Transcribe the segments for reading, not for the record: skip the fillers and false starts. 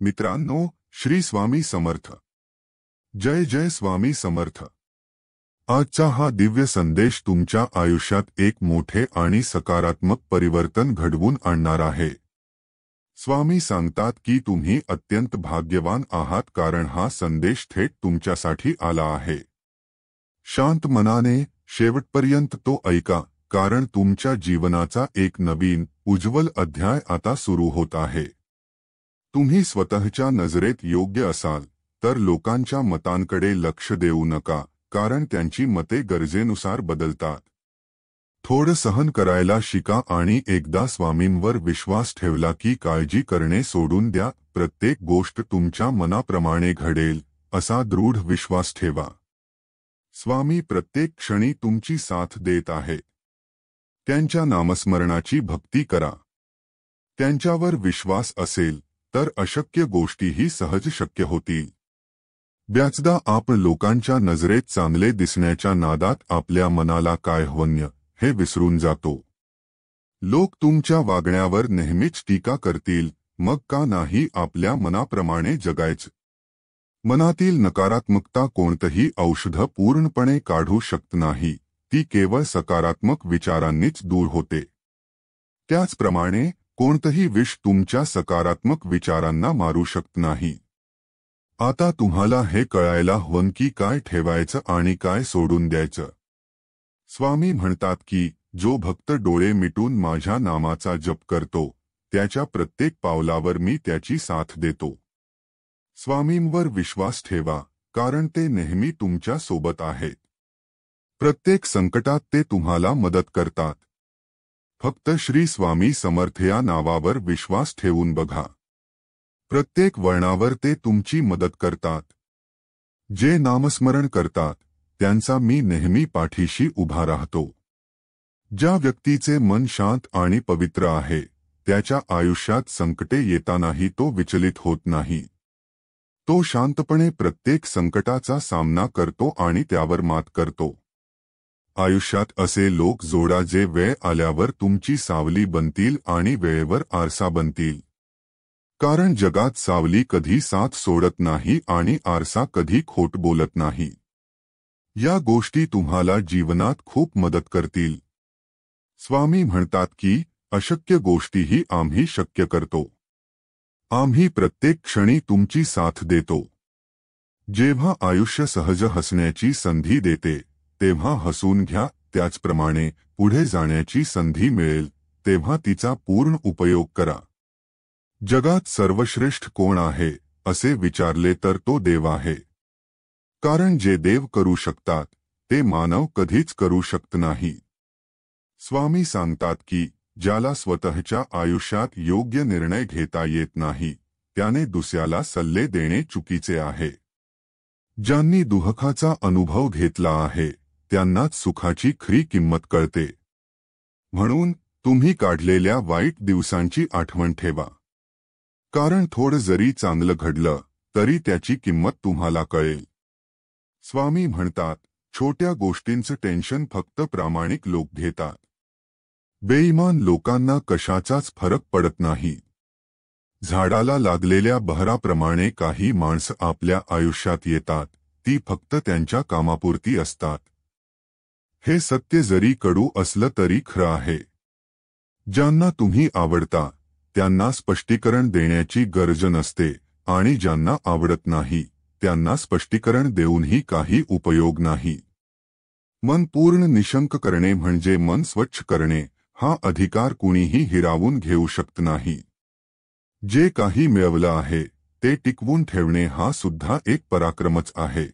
मित्रांनो, श्री स्वामी समर्थ. जय जय स्वामी समर्थ. आजचा हा दिव्य संदेश तुमच्या आयुष्यात एक मोठे आणि सकारात्मक परिवर्तन घडवून आणणार आहे. स्वामी सांगतात की तुम्ही अत्यंत भाग्यवान आहात कारण हा संदेश थेट तुमच्यासाठी आला आहे. शांत मनाने शेवटपर्यंत तो ऐका, कारण तुमच्या जीवनाचा एक नवीन उज्ज्वल अध्याय आता सुरू होत आहे. तुम्ही स्वतःच्या नजरेत योग्य असाल तर लोकांच्या मतांकडे लक्ष देऊ नका, कारण त्यांची मते गरजेनुसार बदलतात. थोडं सहन करायला शिका आणि एकदा स्वामींवर विश्वास ठेवला की काळजी करणे सोडून द्या. प्रत्येक गोष्ट तुमच्या मनाप्रमाणे घडेल असा दृढ विश्वास ठेवा. स्वामी प्रत्येक क्षणी तुमची साथ देत आहेत. त्यांच्या नामस्मरणाची भक्ती करा. त्यांच्यावर विश्वास असेल तर अशक्य गोष्टीही सहज शक्य होतील. बऱ्याचदा आपण लोकांच्या नजरेत चांगले दिसण्याच्या नादात आपल्या मनाला काय हवंय हे विसरून जातो. लोक तुमच्या वागण्यावर नेहमीच टीका करतील, मग का नाही आपल्या मनाप्रमाणे जगायचं. मनातील नकारात्मकता कोणतंही औषध पूर्णपणे काढू शकत नाही, ती केवळ सकारात्मक विचारांनीच दूर होते. त्याचप्रमाणे कोणतंही विष तुमच्या सकारात्मक विचारांना मारू शकत नाही. आता तुम्हाला हे कळायला हवं की काय ठेवायचं आणि काय सोडून द्यायचं. स्वामी म्हणतात की जो भक्त डोळे मिटून माझ्या नामाचा जप करतो त्याच्या प्रत्येक पावलावर मी त्याची साथ देतो. स्वामींवर विश्वास ठेवा, कारण ते नेहमी तुमच्या सोबत आहेत. प्रत्येक संकटात ते तुम्हाला मदत करतात. फक्त श्री स्वामी समर्थ या नावावर विश्वास ठेवून बघा. प्रत्येक वळणावर ते तुमची मदत करतात. जे नामस्मरण करतात त्यांचा मी नेहमी पाठीशी उभा राहतो. ज्या व्यक्तीचे मन शांत आणि पवित्र आहे त्याच्या आयुष्यात संकटे येतानाही तो विचलित होत नाही. तो शांतपणे प्रत्येक संकटाचा सामना करतो आणि त्यावर मात करतो. आयुष्यात असे लोक जोडा जे वेळ आल्यावर तुमची सावली बनतील आणि वेळेवर आरसा बनतील. कारण जगात सावली कधी साथ सोडत नाही आणि आरसा कधी खोट बोलत नाही. या गोष्टी तुम्हाला जीवनात खूप मदत करतील. स्वामी म्हणतात की अशक्य गोष्टीही आम्ही शक्य करतो. आम्ही प्रत्येक क्षणी तुमची साथ देतो. जेव्हा आयुष्य सहज हसण्याची संधी देते तेव्हा हसून घ्या. त्याचप्रमाणे पुढे जाण्याची संधी मिळेल तेव्हा तिचा पूर्ण उपयोग करा. जगात सर्वश्रेष्ठ कोण आहे असे विचारले तर तो देव आहे. कारण जे देव करू शकतात ते मानव कधीच करू शकत नाही. स्वामी सांगतात की ज्याला स्वतःच्या आयुष्यात योग्य निर्णय घेता येत नाही त्याने दुसऱ्याला सल्ले देणे चुकीचे आहे. ज्यांनी दुःखाचा अनुभव घेतला आहे त्यांनाच सुखाची खरी किंमत कळते. म्हणून तुम्ही काढलेल्या वाईट दिवसांची आठवण ठेवा. कारण थोडं जरी चांगलं घडलं तरी त्याची किंमत तुम्हाला कळेल. स्वामी म्हणतात छोट्या गोष्टींचं टेन्शन फक्त प्रामाणिक लोक घेतात. बेईमान लोकांना कशाचाच फरक पडत नाही. झाडाला लागलेल्या बहराप्रमाणे काही माणसं आपल्या आयुष्यात येतात, ती फक्त त्यांच्या कामापुरती असतात. हे सत्य जरी कडू असलं तरी खरं आहे. ज्यांना तुम्ही आवडता त्यांना स्पष्टीकरण देण्याची गरज नसते आणि ज्यांना आवडत नाही त्यांना स्पष्टीकरण देऊनही काही उपयोग नाही. मन पूर्ण निशंक करणे म्हणजे मन स्वच्छ करणे हा अधिकार कुणीही हिरावून घेऊ शकत नाही. जे काही मिळवलं आहे ते टिकवून ठेवणे हा सुद्धा एक पराक्रमच आहे.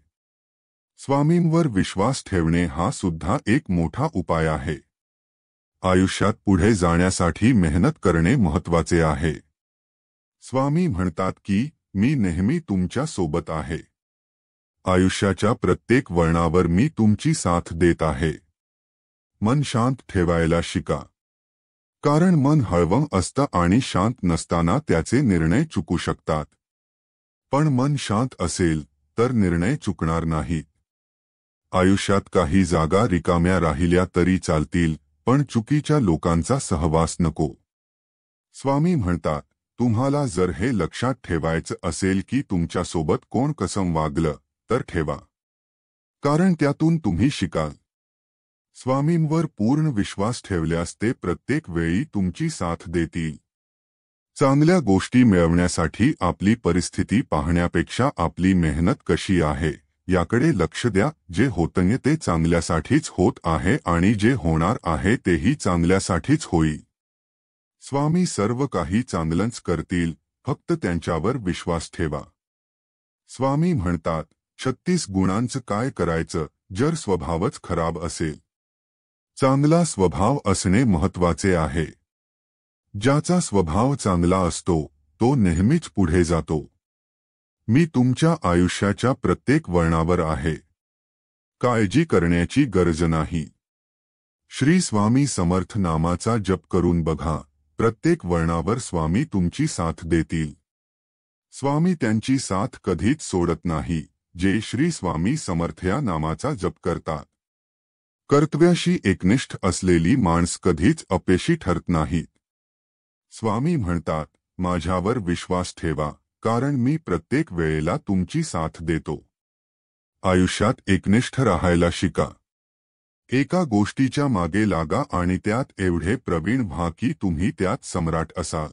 स्वामींवर विश्वास ठेवणे हा सुद्धा एक मोठा उपाय आहे. आयुष्यात पुढे जाण्यासाठी मेहनत करणे महत्त्वाचे आहे. स्वामी म्हणतात की मी नेहमी तुमच्या सोबत आहे. आयुष्याच्या प्रत्येक वळणावर मी तुमची साथ देत आहे. मन शांत ठेवायला शिका. कारण मन हळवं असतं आणि शांत नसताना त्याचे निर्णय चुकू शकतात. पण मन शांत असेल तर निर्णय चुकणार नाहीत. आयुष्यात काही जागा रिकाम्या राहिल्या तरी चालतील, पण चुकीच्या लोकांचा सहवास नको. स्वामी म्हणतात तुम्हाला जर हे लक्षात ठेवायचं असेल की तुमच्यासोबत कोण कसं वागलं तर ठेवा, कारण त्यातून तुम्ही शिकाल. स्वामींवर पूर्ण विश्वास ठेवल्यास ते प्रत्येक वेळी तुमची साथ देतील. चांगल्या गोष्टी मिळवण्यासाठी आपली परिस्थिती पाहण्यापेक्षा आपली मेहनत कशी आहे याकडे लक्ष द्या. जे होतंय ते चांगल्यासाठीच होत आहे आणि जे होणार आहे तेही चांगल्यासाठीच होईल. स्वामी सर्व काही चांगलंच करतील, फक्त त्यांच्यावर विश्वास ठेवा. स्वामी म्हणतात, 36 गुणांचं काय करायचं जर स्वभावच खराब असेल. चांगला स्वभाव असणे महत्त्वाचे आहे. ज्याचा स्वभाव चांगला असतो तो नेहमीच पुढे जातो. मी तुमच्या आयुष्याच्या प्रत्येक वळणावर आहे. काळजी करण्याची गरज नाही. श्री स्वामी समर्थ नामाचा जप करून बघा. प्रत्येक वळणावर स्वामी तुमची साथ देतील. स्वामी त्यांची साथ कधीच सोडत नाही जे श्री स्वामी समर्थ या नामाचा जप करतात. कर्तव्याशी एकनिष्ठ असलेली माणस कधीच अपयशी ठरत नाहीत. स्वामी म्हणतात, माझ्यावर विश्वास ठेवा, कारण मी प्रत्येक वेळेला तुमची साथ देतो. आयुष्यात एकनिष्ठ राहायला शिका. एका गोष्टीच्या मागे लागा आणि त्यात एवढे प्रवीण व्हा की तुम्ही त्यात सम्राट असाल.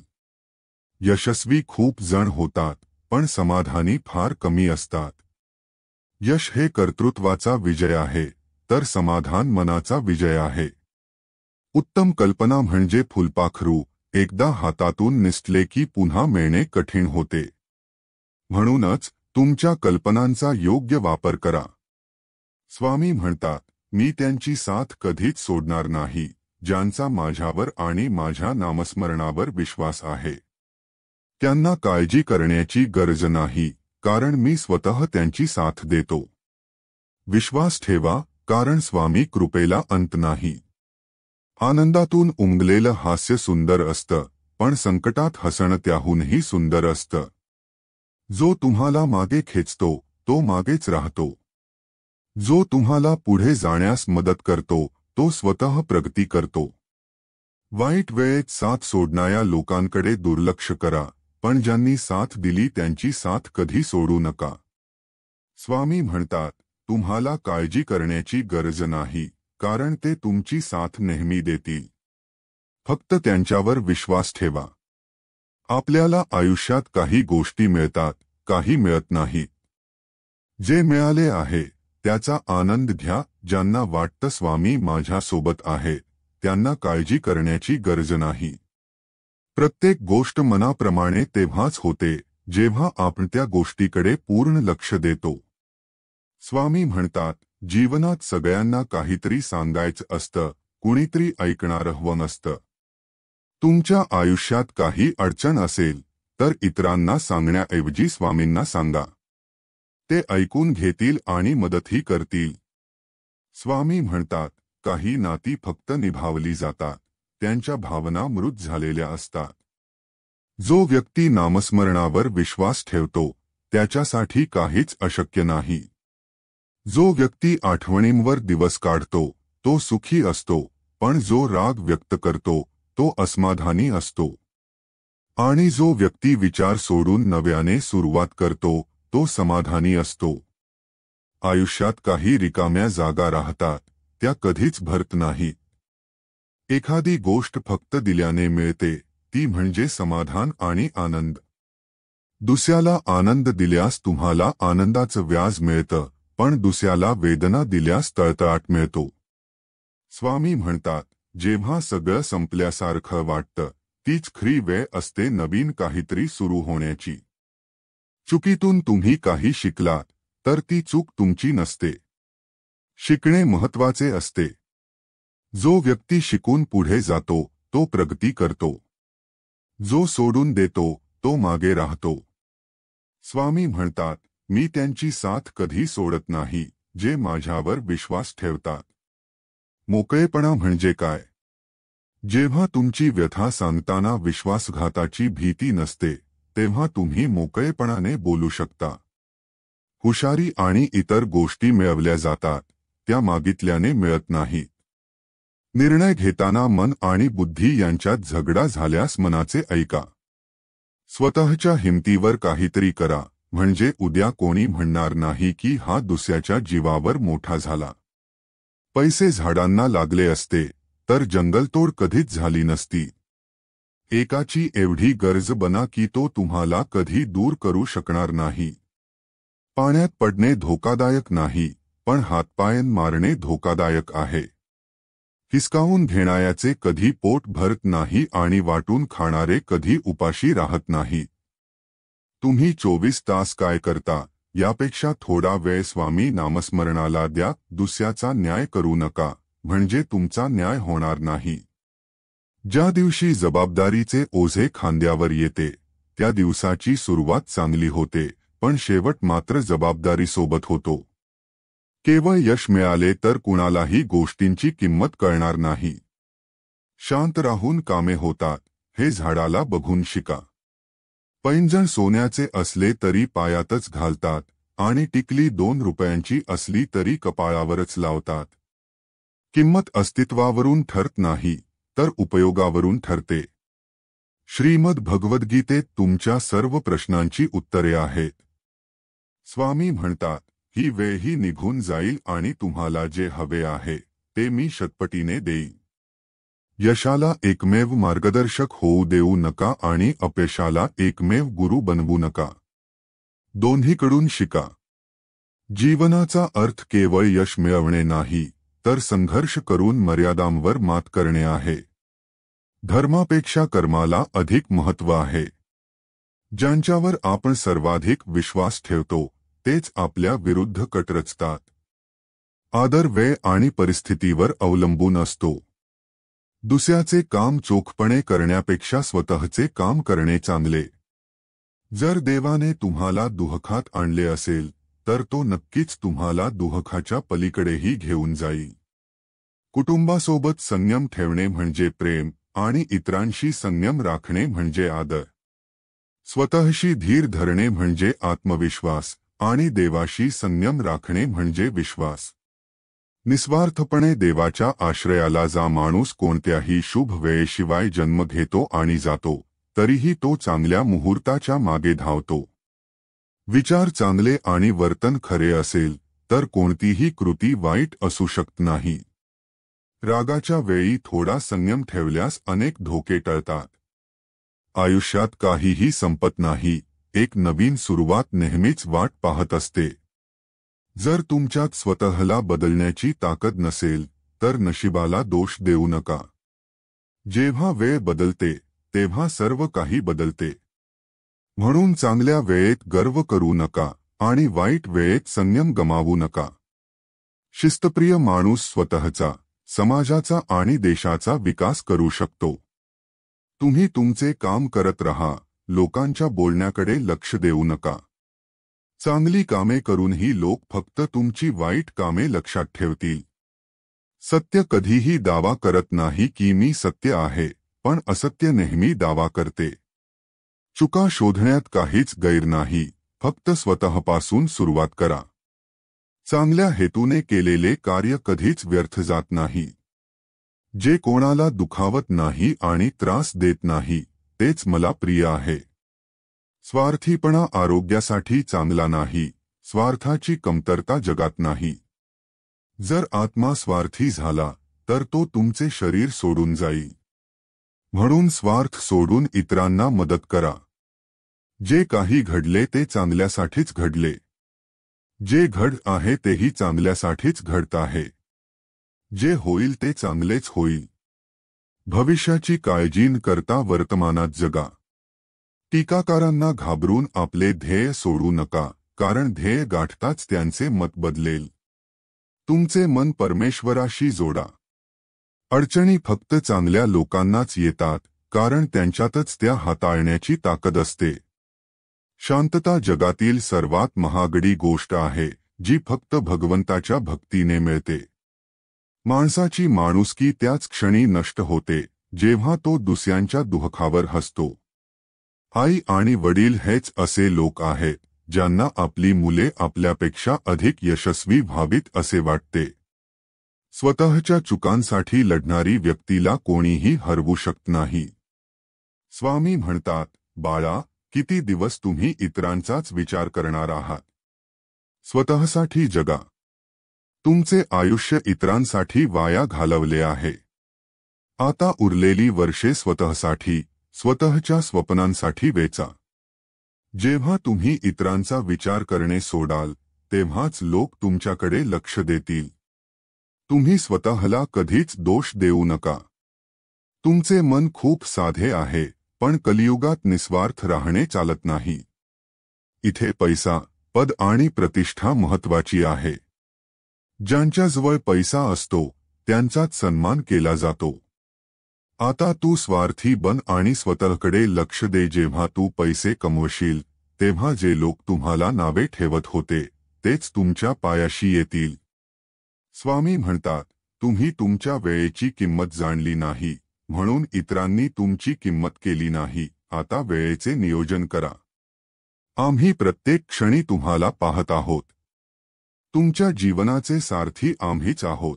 यशस्वी खूप जण होतात, पण समाधानी फार कमी असतात. यश हे कर्तृत्वाचा विजय आहे, तर समाधान मनाचा विजय आहे. उत्तम कल्पना म्हणजे फुलपाखरू, एकदा हातातून निसटले की पुन्हा मिळणे कठीण होते. म्हणूनच तुमच्या कल्पनांचा योग्य वापर करा. स्वामी म्हणतात, मी त्यांची साथ कधीच सोडणार नाही, ज्यांचा माझ्यावर आणि माझ्या नामस्मरणावर विश्वास आहे. त्यांना काळजी करण्याची गरज नाही, कारण मी स्वतः त्यांची साथ देतो. विश्वास ठेवा, कारण स्वामी कृपेला अंत नाही. आनंदातून उमगलेलं हास्य सुंदर असतं, पण संकटात हसणं त्याहूनही सुंदर असतं. जो तुम्हाला मागे खेचतो तो मागेच राहतो. जो तुम्हाला पुढे जाण्यास मदत करतो तो स्वतः प्रगती करतो. वाईट वेळेत साथ सोडणाऱ्या लोकांकडे दुर्लक्ष करा, पण ज्यांनी साथ दिली त्यांची साथ कधी सोडू नका. स्वामी म्हणतात, तुम्हाला काळजी करण्याची गरज नाही, कारण ते तुमची साथ नेहमी देतील. फक्त त्यांच्यावर विश्वास ठेवा. आपल्याला आयुष्यात काही गोष्टी मिळतात, काही मिळत नाहीत. जे मिळाले आहे त्याचा आनंद घ्या. ज्यांना वाटतं स्वामी माझ्या सोबत आहे, त्यांना काळजी करण्याची गरज नाही. प्रत्येक गोष्ट मनाप्रमाणे तेव्हाच होते जेव्हा आपण त्या गोष्टीकडे पूर्ण लक्ष देतो. स्वामी म्हणतात, जीवनात सगळ्यांना काहीतरी सांगायचं असतं, कुणीतरी ऐकणारं हवं नसतं. तुमच्या आयुष्यात काही अडचण असेल तर इतरांना सांगण्याऐवजी स्वामींना सांगा. ते ऐकून घेतील आणि मदतही करतील. स्वामी म्हणतात, काही नाती फक्त निभावली जातात, त्यांच्या भावना मृत झालेल्या असतात. जो व्यक्ती नामस्मरणावर विश्वास ठेवतो त्याच्यासाठी काहीच अशक्य नाही. जो व्यक्ती आठवणींवर दिवस काढतो तो सुखी असतो, पण जो राग व्यक्त करतो तो असमाधानी असतो. आणि जो व्यक्ती विचार सोडून नव्याने सुरुवात करतो तो समाधानी असतो. आयुष्यात काही रिकाम्या जागा राहतात, त्या कधीच भरत नाहीत. एखादी गोष्ट फक्त दिल्याने मिळते, ती म्हणजे समाधान आणि आनंद. दुसऱ्याला आनंद दिल्यास तुम्हाला आनंदाचं व्याज मिळतं, पण दुसऱ्याला वेदना दिल्यास तळतळाट मिळतो. स्वामी म्हणतात, जेव्हा सगळं संपल्यासारखं वाटतं तीच खरी वेळ असते नवीन काहीतरी सुरू होण्याची. चुकीतून तुम्ही काही शिकलात तर ती चूक तुमची नसते. शिकणे महत्त्वाचे असते. जो व्यक्ती शिकून पुढे जातो तो प्रगती करतो. जो सोडून देतो तो मागे राहतो. स्वामी म्हणतात, मी त्यांची साथ कधी सोडत नाही, जे माझ्यावर विश्वास ठेवतात. मोकळेपणा म्हणजे काय? जेव्हा तुमची व्यथा सांगताना विश्वासघाताची भीती नसते, तेव्हा तुम्ही मोकळेपणाने बोलू शकता. हुशारी आणि इतर गोष्टी मिळवल्या जातात, त्या मागितल्याने मिळत नाहीत. निर्णय घेताना मन आणि बुद्धी यांच्यात झगडा झाल्यास मनाचे ऐका. स्वतःच्या हिमतीवर काहीतरी करा, म्हणजे उद्या कोणी म्हणणार नाही की हा दुसऱ्याच्या जीवावर मोठा झाला. पैसे झाडांना लागले असते तर जंगलतोड कधीच झाली नसती. एकाची एवढी गरज बना की तो तुम्हाला कधी दूर करू शकणार नाही. पाण्यात पडणे धोकादायक नाही, पण हातपायन मारणे धोकादायक आहे. हिसकावून घेणाऱ्याचे कधी पोट भरत नाही आणि वाटून खाणारे कधी उपाशी राहत नाही. तुम्ही 24 तास काय करता यापेक्षा थोडा वेळ स्वामी नामस्मरणाला द्या. दुसऱ्याचा न्याय करू नका, म्हणजे तुमचा न्याय होणार नाही. ज्या दिवशी जबाबदारीचे ओझे खांद्यावर येते त्या दिवसाची सुरुवात चांगली होते, पण शेवट मात्र जबाबदारीसोबत होतो. केवळ यश मिळाले तर कुणालाही गोष्टींची किंमत कळणार नाही. शांत राहून कामे होतात हे झाडाला बघून शिका. पैंजण सोन्याचे असले तरी पायातच घालतात आणि टिकली 2 रुपयांची असली तरी कपाळावरच लावतात. किंमत अस्तित्वावरून ठरत नाही तर उपयोगावरून ठरते. श्रीमद भगवद्गीतेत तुमच्या सर्व प्रश्नांची उत्तरे आहेत. स्वामी म्हणतात, ही वेळही निघून जाईल आणि तुम्हाला जे हवे आहे ते मी शतपटीने देईन. यशाला एकमेव मार्गदर्शक होऊ देऊ नका आणि अपयशाला एकमेव गुरु बनवू नका. दोन्हीकडून शिका. जीवनाचा अर्थ केवळ यश मिळवणे नाही, तर संघर्ष करून मर्यादांवर मात करणे आहे. धर्मापेक्षा कर्माला अधिक महत्त्व आहे. ज्यांच्यावर आपण सर्वाधिक विश्वास ठेवतो तेच आपल्या विरुद्ध कट रचतात. आदर वेळ आणि परिस्थितीवर अवलंबून असतो. दुसऱ्याचे काम चोखपणे करण्यापेक्षा स्वतःचे काम करणे चांगले. जर देवाने तुम्हाला दुःखात आणले असेल तर तो नक्कीच तुम्हाला दुःखाच्या पलीकडेही घेऊन जाईल. कुटुंबासोबत संयम ठेवणे म्हणजे प्रेम आणि इतरांशी संयम राखणे म्हणजे आदर. स्वतःशी धीर धरणे म्हणजे आत्मविश्वास आणि देवाशी संयम राखणे म्हणजे विश्वास. निस्वार्थपणे देवाच्या आश्रयाला जा. माणूस कोणत्याही शुभ वेळेशिवाय जन्म घेतो आणि जातो, तरीही तो चांगल्या मुहूर्ताच्या मागे धावतो. विचार चांगले आणि वर्तन खरे असेल तर कोणतीही कृती वाईट असू शकत नाही. रागाच्या वेळी थोडा संयम ठेवल्यास अनेक धोके टळतात. आयुष्यात काहीही संपत नाही, एक नवीन सुरुवात नेहमीच वाट पाहत असते. जर तुमच्यात स्वतःला बदलण्याची ताकद नसेल तर नशिबाला दोष देऊ नका. जेव्हा वेळ बदलते तेव्हा सर्व काही बदलते. म्हणून चांगल्या वेळेत गर्व करू नका आणि वाईट वेळेत संयम गमावू नका. शिस्तप्रिय माणूस स्वतःचा, समाजाचा आणि देशाचा विकास करू शकतो. तुम्ही तुमचे काम करत राहा, लोकांच्या बोलण्याकडे लक्ष देऊ नका. चांगली कामे करूनही लोक फक्त तुमची वाईट कामे लक्षात ठेवतील. सत्य कधीही दावा करत नाही की मी सत्य आहे, पण असत्य नेहमी दावा करते. चुका शोधण्यात काहीच गैर नाही, फक्त स्वतःपासून सुरुवात करा. चांगल्या हेतूने केलेले कार्य कधीच व्यर्थ जात नाही. जे कोणाला दुखावत नाही आणि त्रास देत नाही तेच मला प्रिय आहे. स्वार्थीपणा आरोग्यासाठी चांगला नाही. स्वार्थाची कमतरता जगात नाही. जर आत्मा स्वार्थी झाला तर तो तुमचे शरीर सोडून जाईल. म्हणून स्वार्थ सोडून इतरांना मदत करा. जे काही घडले ते चांगल्यासाठीच घडले. जे घड आहे तेही चांगल्यासाठीच घडत आहे. जे होईल ते चांगलेच होईल. भविष्याची काळजी न करता वर्तमानात जगा. टीकाकारांना घाबरून आपले ध्येय सोडू नका, कारण ध्येय गाठताच त्यांचे मत बदलेल. तुमचे मन परमेश्वराशी जोडा. अडचणी फक्त चांगल्या लोकांनाच येतात, कारण त्यांच्यातच त्या हाताळण्याची ताकद असते. शांतता जगातील सर्वात महागडी गोष्ट आहे, जी फक्त भगवंताच्या भक्तीने मिळते. माणसाची माणुसकी त्याच क्षणी नष्ट होते, जेव्हा तो दुसऱ्यांच्या दुःखावर हसतो. आई आणि वडील हेच असे लोक आहेत, ज्यांना आपली मुले आपल्यापेक्षा अधिक यशस्वी व्हावीत असे वाटते. स्वतःच्या चुकांसाठी लढणारी व्यक्तीला कोणीही हरवू शकत नाही. स्वामी म्हणतात, बाळा, किती दिवस तुम्ही इतरांचाच विचार करणार आहात? स्वतःसाठी जगा. तुमचे आयुष्य इतरांसाठी वाया घालवले आहे. आता उरलेली वर्षे स्वतःसाठी, स्वतःच्या स्वप्नांसाठी वेचा. जेव्हा तुम्ही इतरांचा विचार करणे सोडाल, तेव्हाच लोक तुमच्याकडे लक्ष देतील. तुम्ही स्वतःला कधीच दोष देऊ नका. तुमचे मन खूप साधे आहे, पण कलियुगात निस्वार्थ राहणे चालत नाही. इथे पैसा, पद आणि प्रतिष्ठा महत्वाची आहे. ज्यांच्याजवळ पैसा असतो, त्यांचाच सन्मान केला जातो. आता तू स्वार्थी बन आणि स्वतःकडे लक्ष दे. जेव्हा तू पैसे कमवशील, तेव्हा जे लोक तुम्हाला नावे ठेवत होते, तेच तुमच्या पायाशी येतील. स्वामी म्हणतात, तुम्ही तुमच्या वेळेची किंमत जाणली नाही, म्हणून इतरांनी तुमची किंमत केली नाही. आता वेळेचे नियोजन करा. आम्ही प्रत्येक क्षणी तुम्हाला पाहत आहोत. तुमच्या जीवनाचे सारथी आम्हीच आहोत.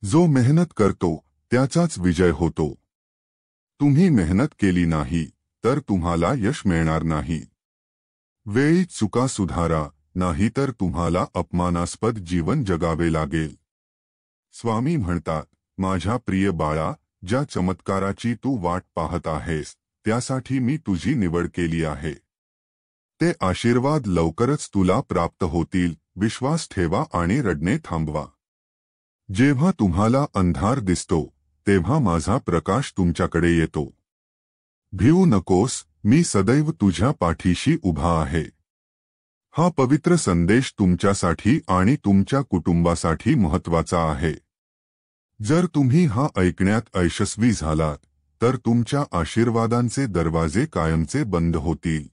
जो मेहनत करतो, त्याचाच विजय होतो. तुम्ही मेहनत केली नाही, तर तुम्हाला यश मिळणार नाही. वेळीच चुका सुधारा, नाहीतर तुम्हाला अपमानास्पद जीवन जगावे लागेल. स्वामी म्हणतात, माझ्या प्रिय बाळा, ज्या चमत्काराची तू वाट पाहत आहेस, त्यासाठी मी तुझी निवड केली आहे. ते आशीर्वाद लवकरच तुला प्राप्त होतील. विश्वास ठेवा आणि रडणे थांबवा. जेव्हा तुम्हाला अंधार दिसतो, तेव्हा माझा प्रकाश तुमच्याकडे येतो. भिवू नकोस, मी सदैव तुझ्या पाठीशी उभा आहे. हा पवित्र संदेश तुमच्यासाठी आणि तुमच्या कुटुंबासाठी महत्त्वाचा आहे. जर तुम्ही हा ऐकण्यात यशस्वी झालात, तर तुमच्या आशीर्वादांचे दरवाजे कायमचे बंद होतील.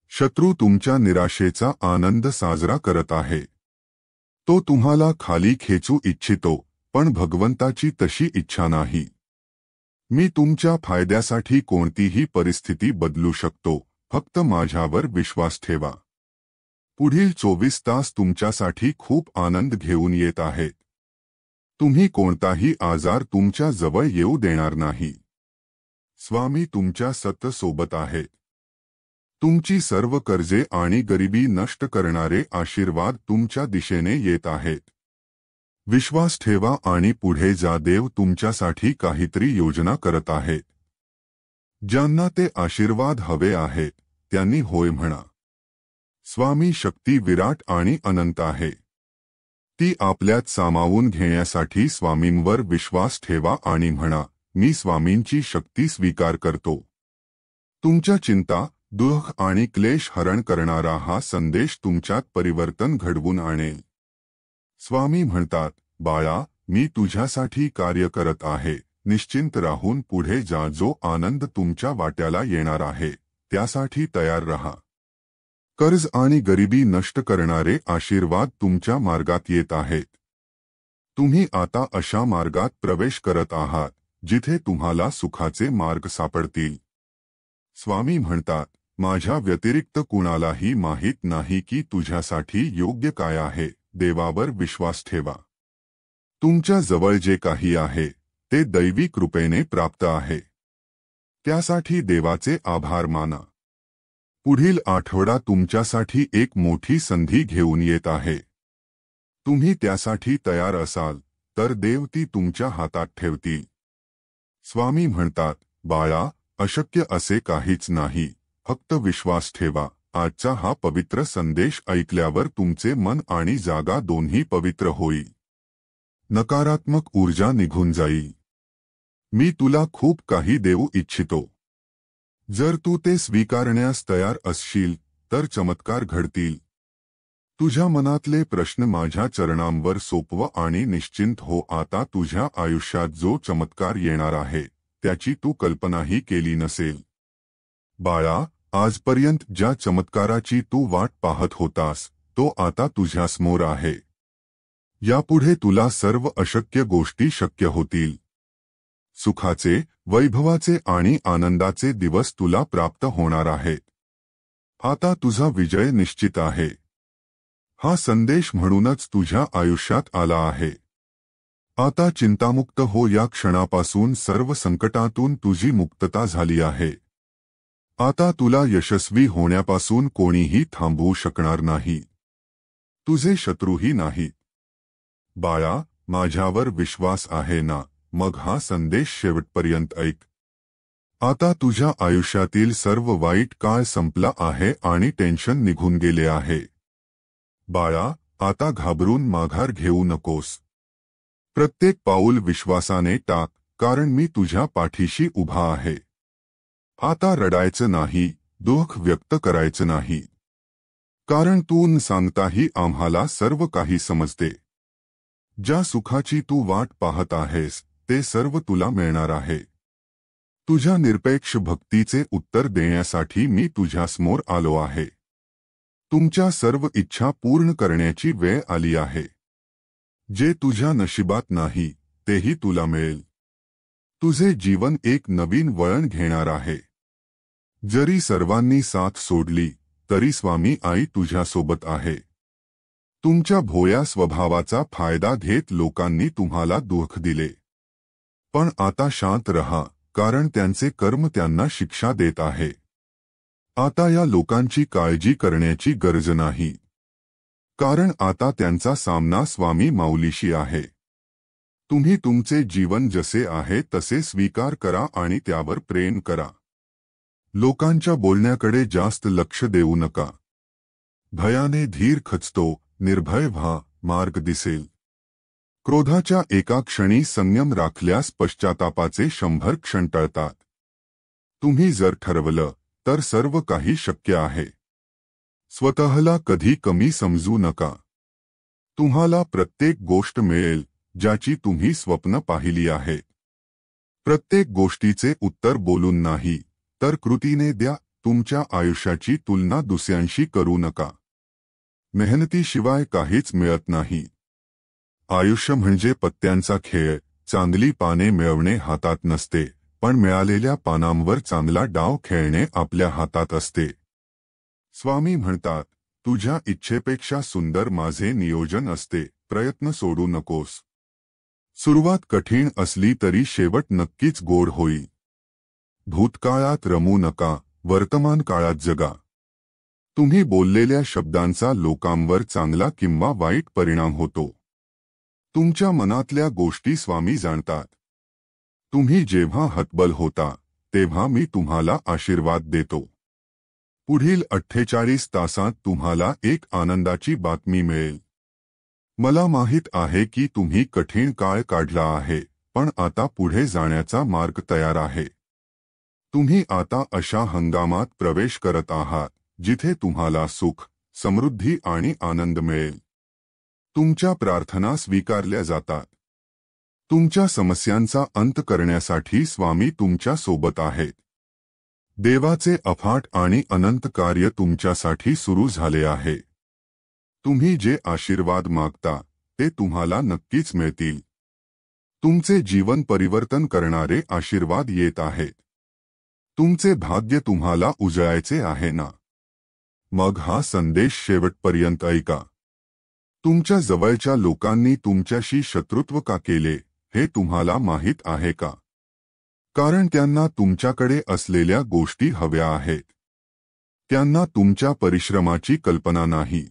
शत्रू तुमच्या निराशेचा आनंद साजरा करत आहे. तो तुम्हाला खाली खेचू इच्छितो, पण भगवंताची तशी इच्छा नाही. मी तुमच्या फायद्यासाठी कोणतीही परिस्थिती बदलू शकतो, फक्त माझ्यावर विश्वास ठेवा. पुढील 24 तास तुमच्यासाठी खूप आनंद घेऊन येत आहेत. तुम्ही कोणताही आजार तुमच्या जवळ येऊ देणार नाही. स्वामी तुमच्या सतत सोबत आहेत. तुमची सर्व कर्जे आणि गरिबी नष्ट करणारे आशीर्वाद तुमच्या दिशेने येत आहेत. विश्वास ठेवा आणि पुढे जा. देव तुमच्यासाठी काहीतरी योजना करत आहेत. ज्यांना ते आशीर्वाद हवे आहेत, त्यांनी होय म्हणा. स्वामी शक्ती विराट आणि अनंत आहे. ती आपल्यात सामावून घेण्यासाठी स्वामींवर विश्वास ठेवा आणि म्हणा, मी स्वामींची शक्ती स्वीकार करतो. तुमच्या चिंता, दुःख आणि क्लेश हरण करणारा हा संदेश तुमच्यात परिवर्तन घडवून आणेल. स्वामी म्हणतात, बाळा, मी तुझ्यासाठी कार्य करत आहे. निश्चिंत राहून पुढे जा. जो आनंद तुमच्या वाट्याला येणार आहे, त्यासाठी तयार रहा. कर्ज आणि गरिबी नष्ट करणारे आशीर्वाद तुमच्या मार्गात येत आहेत. तुम्ही आता अशा मार्गात प्रवेश करत आहात, जिथे तुम्हाला सुखाचे मार्ग सापडतील. स्वामी म्हणतात, माझ्या व्यतिरिक्त कुणालाही माहीत नाही की तुझ्यासाठी योग्य काय आहे. देवावर विश्वास ठेवा. तुमच्या जवळ जे काही आहे, ते दैवी कृपेने प्राप्त आहे. त्यासाठी देवाचे आभार माना. पुढील आठवडा तुमच्यासाठी एक मोठी संधी घेऊन येत आहे. तुम्ही त्यासाठी तयार असाल, तर देव ती तुमच्या हातात ठेवतील. स्वामी म्हणतात, बाळा, अशक्य असे काहीच नाही, फक्त विश्वास ठेवा. आजचा हा पवित्र संदेश ऐकल्यावर तुमचे मन आणि जागा दोन्ही पवित्र होईल. नकारात्मक ऊर्जा निघून जाईल. मी तुला खूप काही देऊ इच्छितो. जर तू ते स्वीकारण्यास तयार असशील, तर चमत्कार घडतील. तुझ्या मनातले प्रश्न माझ्या चरणांवर सोपव आणि निश्चिंत हो. आता तुझ्या आयुष्यात जो चमत्कार येणार आहे, त्याची तू कल्पनाही केली नसेल. बाळा, आजपर्यंत ज्या चमत्काराची तू वाट पाहत होतास, तो आता तुझ्यासमोर आहे. यापुढे तुला सर्व अशक्य गोष्टी शक्य होतील. सुखाचे, वैभवाचे आणि आनंदाचे दिवस तुला प्राप्त होणार आहेत. आता तुझा विजय निश्चित आहे. हा संदेश म्हणूनच तुझ्या आयुष्यात आला आहे. आता चिंतामुक्त हो. या क्षणापासून सर्व संकटातून तुझी मुक्तता झाली आहे. आता तुला यशस्वी होण्यापासून कोणीही थांबवू शकणार नाही. तुझे शत्रूही नाहीत. बाळा, माझ्यावर विश्वास आहे ना? मग हा संदेश शेवटपर्यंत ऐक. आता तुझ्या आयुष्यातील सर्व वाईट काळ संपला आहे आणि टेन्शन निघून गेले आहे. बाळा, आता घाबरून माघार घेऊ नकोस. प्रत्येक पाऊल विश्वासाने टाक, कारण मी तुझ्या पाठीशी उभा आहे. आता रडायचं नाही, दुःख व्यक्त करायचं नाही. कारण तू न सांगताही आम्हाला सर्व काही समजते. ज्या सुखाची तू वाट पाहत आहेस, ते सर्व तुला मिळणार आहे. तुझ्या निरपेक्ष भक्तीचे उत्तर देण्यासाठी मी तुझ्यासमोर आलो आहे. तुमच्या सर्व इच्छा पूर्ण करण्याची वेळ आली आहे. जे तुझ्या नशिबात नाही, तेही तुला मिळेल. तुझे जीवन एक नवीन वळण घेणार आहे. जरी सर्वांनी साथ सोडली, तरी स्वामी आई तुझ्यासोबत आहे. तुमच्या भोळ्या स्वभावाचा फायदा घेत लोकांनी तुम्हाला दुःख दिले. पण आता शांत रहा, कारण त्यांचे कर्म त्यांना शिक्षा देत आहे. आता या लोकांची काळजी करण्याची गरज नाही. कारण आता त्यांचा सामना स्वामी माऊलीशी आहे. तुम्ही तुमचे जीवन जसे आहे तसे स्वीकार करा आणि त्यावर प्रेम करा. लोकांच्या बोलण्याकडे जास्त लक्ष देऊ नका. भयाने धीर खचतो, निर्भय व्हा, मार्ग दिसेल. क्रोधाच्या एका क्षणी संयम राखल्यास पश्चातापाचे 100 क्षण टळतात. तुम्ही जर ठरवलं, तर सर्व काही शक्य आहे. स्वतःला कधी कमी समजू नका. तुम्हाला प्रत्येक गोष्ट मिळेल, ज्याची तुम्ही स्वप्न पाहिली आहेत. प्रत्येक गोष्टीचे उत्तर बोलून नाही, तर कृतीने द्या. तुमच्या आयुष्याची तुलना दुसऱ्यांशी करू नका. मेहनतीशिवाय काहीच मिळत नाही. आयुष्य म्हणजे पत्त्यांचा खेळ. चांगली पाने मिळवणे हातात नसते, पण मिळालेल्या पानांवर चांगला डाव खेळणे आपल्या हातात असते. स्वामी म्हणतात, तुझ्या इच्छेपेक्षा सुंदर माझे नियोजन असते. प्रयत्न सोडू नकोस. सुरुवात कठीण असली तरी शेवट नक्कीच गोड होईल. भूतकाळात रमू नका, वर्तमान काळात जगा. तुम्ही बोललेल्या शब्दांचा लोकांवर चांगला किंवा वाईट परिणाम होतो. तुमच्या मनातल्या गोष्टी स्वामी जाणतात. तुम्ही जेव्हा हतबल होता, तेव्हा मी तुम्हाला आशीर्वाद देतो. पुढील 48 तासात तुम्हाला एक आनंदाची बातमी मिळेल. मला माहित आहे की तुम्ही कठीण काळ काढला आहे, पण आता पुढे जाण्याचा मार्ग तयार आहे. तुम्ही आता अशा हंगामात प्रवेश करत आहात, जिथे तुम्हाला सुख, समृद्धी आणि आनंद मिळेल. तुमच्या प्रार्थना स्वीकारल्या जातात. तुमच्या समस्यांचा अंत करण्यासाठी स्वामी तुमच्या सोबत आहेत. देवाचे अफाट आणि अनंत कार्य तुमच्यासाठी सुरू झाले आहे. तुम्ही जे आशीर्वाद मागता, ते तुम्हाला नक्कीच मिळतील. तुमचे जीवन परिवर्तन करणारे आशीर्वाद येत आहेत. तुमचे भाग्य तुम्हाला उजळायचे आहे ना? मग हा संदेश शेवटपर्यंत ऐका. तुमच्या जवळच्या लोकांनी तुमच्याशी शत्रुत्व का केले, हे तुम्हाला माहीत आहे का? कारण त्यांना तुमच्याकडे असलेल्या गोष्टी हव्या आहेत. त्यांना तुमच्या परिश्रमाची कल्पना नाही.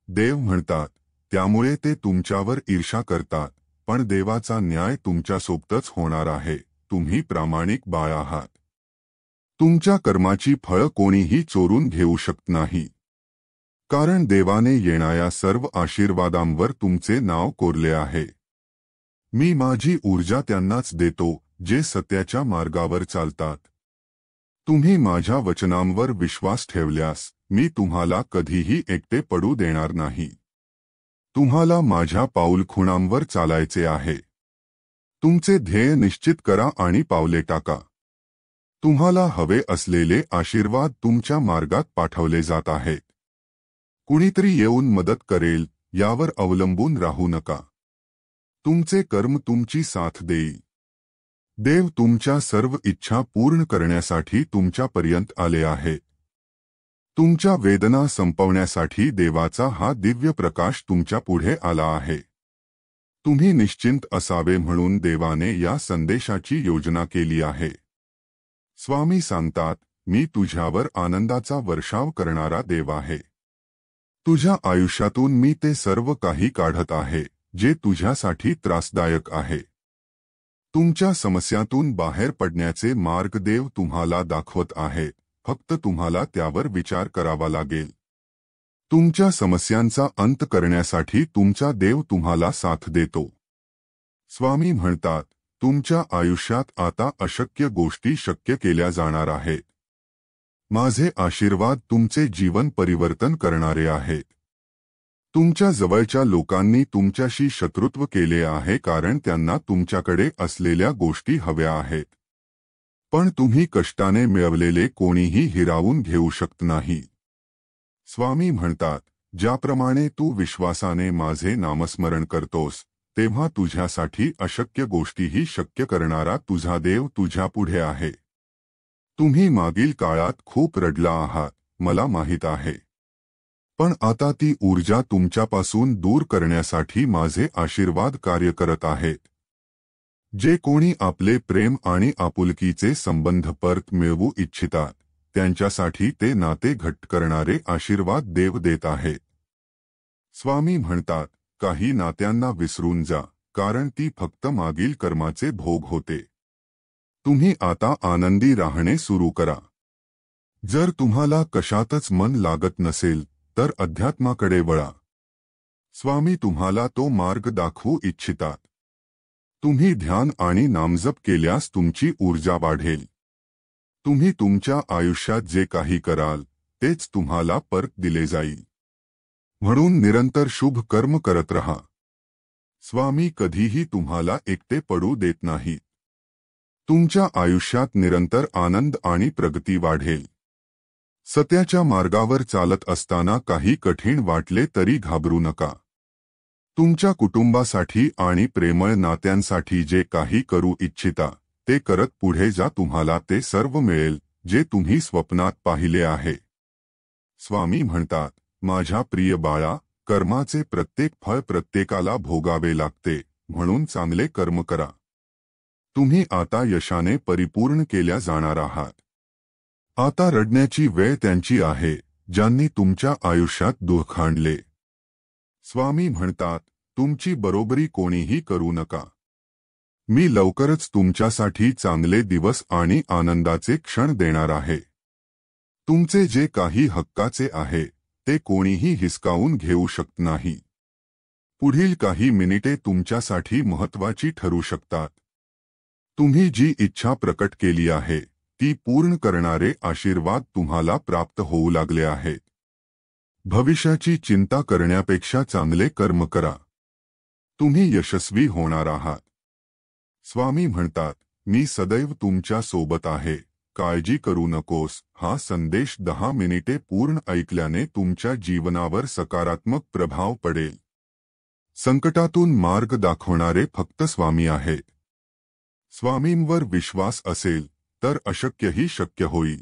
देव म्हणतात, त्यामुळे ते तुमच्यावर ईर्ष्या करतात, पण देवाचा न्याय तुमच्यासोबतच होणार आहे. तुम्ही प्रामाणिक बाळ आहात. तुमच्या कर्माची फळं कोणीही चोरून घेऊ शकत नाही. कारण देवाने येणाऱ्या सर्व आशीर्वादांवर तुमचे नाव कोरले आहे. मी माझी ऊर्जा त्यांनाच देतो, जे सत्याच्या मार्गावर चालतात. तुम्ही माझ्या वचनांवर विश्वास ठेवल्यास, मी तुम्हाला कधीही एकटे पडू देणार नाही. तुम्हाला माझ्या पाऊलखुणांवर चालायचे आहे. तुमचे ध्येय निश्चित करा आणि पावले टाका. तुम्हाला हवे असलेले आशीर्वाद तुमच्या मार्गात पाठवले जात आहेत. कुणीतरी येऊन मदत करेल, यावर अवलंबून राहू नका. तुमचे कर्म तुमची साथ देईल. देव तुमच्या सर्व इच्छा पूर्ण करण्यासाठी तुमच्यापर्यंत आले आहेत. तुमच्या वेदना संपवण्यासाठी देवाचा हा दिव्य प्रकाश तुमच्या पुढे आला आहे. तुम्ही निश्चिंत असावे म्हणून देवाने या संदेशाची योजना केली आहे. स्वामी सांगतात, मी तुझ्यावर आनंदाचा वर्षाव करणारा देव आहे. तुझ्या आयुष्यातून मी ते सर्व काही काढत आहे जे तुझ्यासाठी त्रासदायक आहे. तुमच्या समस्यातून बाहेर पडण्याचे मार्ग देव तुम्हाला दाखवत आहे, फक्त तुम्हाला त्यावर विचार करावा लागेल. तुमच्या समस्यांचा अंत करण्यासाठी तुमचा देव तुम्हाला साथ देतो. स्वामी म्हणतात, तुमच्या आयुष्यात आता अशक्य गोष्टी शक्य केल्या जाणार आहेत. माझे आशीर्वाद तुमचे जीवन परिवर्तन करणारे आहेत. तुमच्या जवळच्या लोकांनी तुमच्याशी शत्रुत्व केले आहे कारण त्यांना तुमच्याकडे असलेल्या गोष्टी हव्या आहेत. पण तुम्ही कष्टाने मिळवलेले कोणीही हिरावून घेऊ शकत नाही. स्वामी म्हणतात, ज्याप्रमाणे तू विश्वासाने माझे नामस्मरण करतोस, तेव्हा तुझ्यासाठी अशक्य गोष्टीही शक्य करणारा तुझा देव तुझ्या पुढे आहे. तुम्ही मागील काळात खूप रडला आहात, मला माहीत आहे. पण आता ती ऊर्जा तुमच्यापासून दूर करण्यासाठी माझे आशीर्वाद कार्य करत आहेत. जे कोणी आपले प्रेम आणि आपुलकीचे संबंध परत मिळवू इच्छितात, त्यांच्यासाठी ते नाते घट्ट करणारे आशीर्वाद देव देत आहेत. स्वामी म्हणतात, काही नात्यांना विसरून जा, कारण ती फक्त मागील कर्माचे भोग होते. तुम्ही आता आनंदी राहणे सुरू करा. जर तुम्हाला कशातच मन लागत नसेल, तर अध्यात्माकडे वळा. स्वामी तुम्हाला तो मार्ग दाखवू इच्छितात. तुम्ही ध्यान आणि नामजप केल्यास तुमची ऊर्जा वाढेल. तुम्ही तुमच्या आयुष्यात जे काही कराल, तेच तुम्हाला परत दिले जाईल. म्हणून निरंतर शुभ कर्म करत रहा. स्वामी कधीही तुम्हाला एकटे पडू देत नाहीत. तुमच्या आयुष्यात निरंतर आनंद आणि प्रगती वाढेल. सत्याच्या मार्गावर चालत असताना काही कठीण वाटले तरी घाबरू नका. तुमच्या कुटुंबासाठी आणि प्रेमळ नात्यांसाठी जे काही करू इच्छिता, ते करत पुढे जा. तुम्हाला ते सर्व मिळेल जे तुम्ही स्वप्नात पाहिले आहे. स्वामी म्हणतात, माझ्या प्रिय बाळा, कर्माचे प्रत्येक फळ प्रत्येकाला भोगावे लागते, म्हणून चांगले कर्म करा. तुम्ही आता यशाने परिपूर्ण केल्या जाणार आहात. आता रडण्याची वेळ त्यांची आहे, ज्यांनी तुमच्या आयुष्यात दुःख आणले. स्वामी म्हणतात, तुमची बरोबरी कोणीही करू नका. मी लवकरच तुमच्यासाठी चांगले दिवस आणि आनंदाचे क्षण देणार आहे. तुमचे जे काही हक्काचे आहे, ते कोणीही हिसकावून घेऊ शकत नाही. पुढील काही मिनिटे तुमच्यासाठी महत्त्वाची ठरू शकतात. तुम्ही जी इच्छा प्रकट केली आहे, ती पूर्ण करणारे आशीर्वाद तुम्हाला प्राप्त होऊ लागले आहेत. भविष्याची चिंता करण्यापेक्षा चांगले कर्म करा. तुम्ही यशस्वी होणार आहात. स्वामी म्हणतात, मी सदैव तुमच्या सोबत आहे, काळजी करू नकोस. हा संदेश 10 मिनिटे पूर्ण ऐकल्याने तुमच्या जीवनावर सकारात्मक प्रभाव पडेल. संकटातून मार्ग दाखवणारे फक्त स्वामी आहेत. स्वामींवर विश्वास असेल तर अशक्यही शक्य होईल.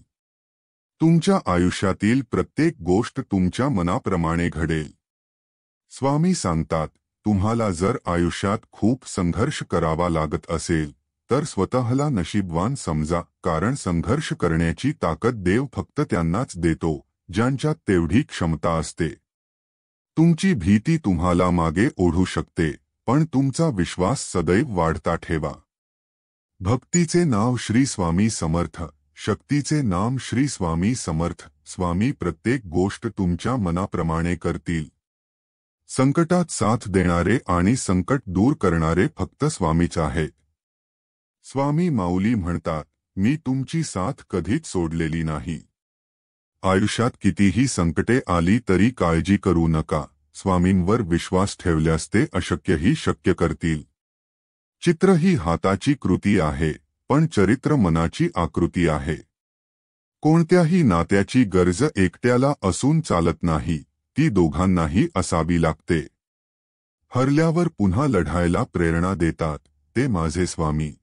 तुमच्या आयुष्यातील प्रत्येक गोष्ट तुमच्या मनाप्रमाणे घडेल. स्वामी सांगतात, तुम्हाला जर आयुष्यात खूप संघर्ष करावा लागत असेल, तर स्वतःला नशीबवान समजा, कारण संघर्ष करण्याची ताकद देव फक्त त्यांनाच देतो, ज्यांच्यात तेवढी क्षमता असते. तुमची भीती तुम्हाला मागे ओढू शकते, पण तुमचा विश्वास सदैव वाढता ठेवा. भक्तीचे नाव श्री स्वामी समर्थ, शक्तीचे नाम श्री स्वामी समर्थ. स्वामी प्रत्येक गोष्ट तुमच्या मनाप्रमाणे करतील. संकटात साथ देणारे आणि संकट दूर करणारे फक्त स्वामीच आहेत. स्वामी माऊली म्हणतात, मी तुमची साथ कधीच सोडलेली नाही. आयुष्यात कितीही संकटे आली तरी काळजी करू नका. स्वामींवर विश्वास ठेवल्यास ते अशक्यही शक्य करतील. चित्र ही हाताची कृती आहे, पण चरित्र मनाची आकृती आहे. कोणत्याही नात्याची गरज एकट्याला असून चालत नाही, ती दोघांनाही असावी लागते. हरल्यावर पुन्हा लढायला प्रेरणा देतात, ते माझे स्वामी.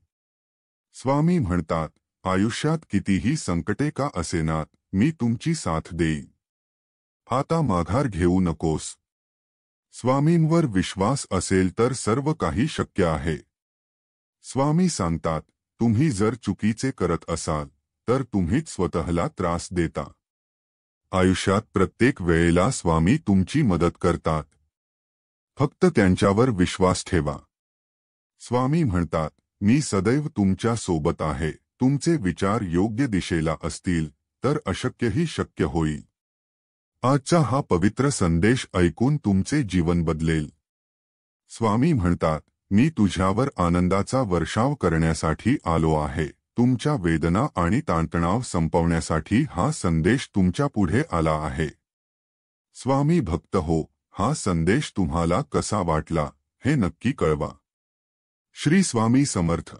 स्वामी म्हणतात, आयुष्यात कितीही संकटे का असेनात, मी तुमची साथ देईन. आता माघार घेऊ नकोस. स्वामींवर विश्वास असेल तर सर्व काही शक्य आहे. स्वामी सांगतात, तुम्ही जर चुकीचे करत असाल, तर तुम्हीच स्वतःला त्रास देता. आयुष्यात प्रत्येक वेळेला स्वामी तुमची मदत करतात. फक्त त्यांच्यावर विश्वास ठेवा. स्वामी म्हणतात, मी सदैव तुमच्या सोबत आहे. तुमचे विचार योग्य दिशेला असतील तर अशक्यही शक्य होईल. आजचा हा पवित्र संदेश ऐकून तुमचे जीवन बदलेल. स्वामी म्हणतात, मी तुझ्यावर आनंदाचा वर्षाव करण्यासाठी आलो आहे. तुमच्या वेदना आणि ताणतणाव संपवण्यासाठी हा संदेश तुमच्या पुढे आला आहे. स्वामी भक्त हो, हा संदेश तुम्हाला कसा वाटला हे नक्की कळवा. श्री स्वामी समर्थ.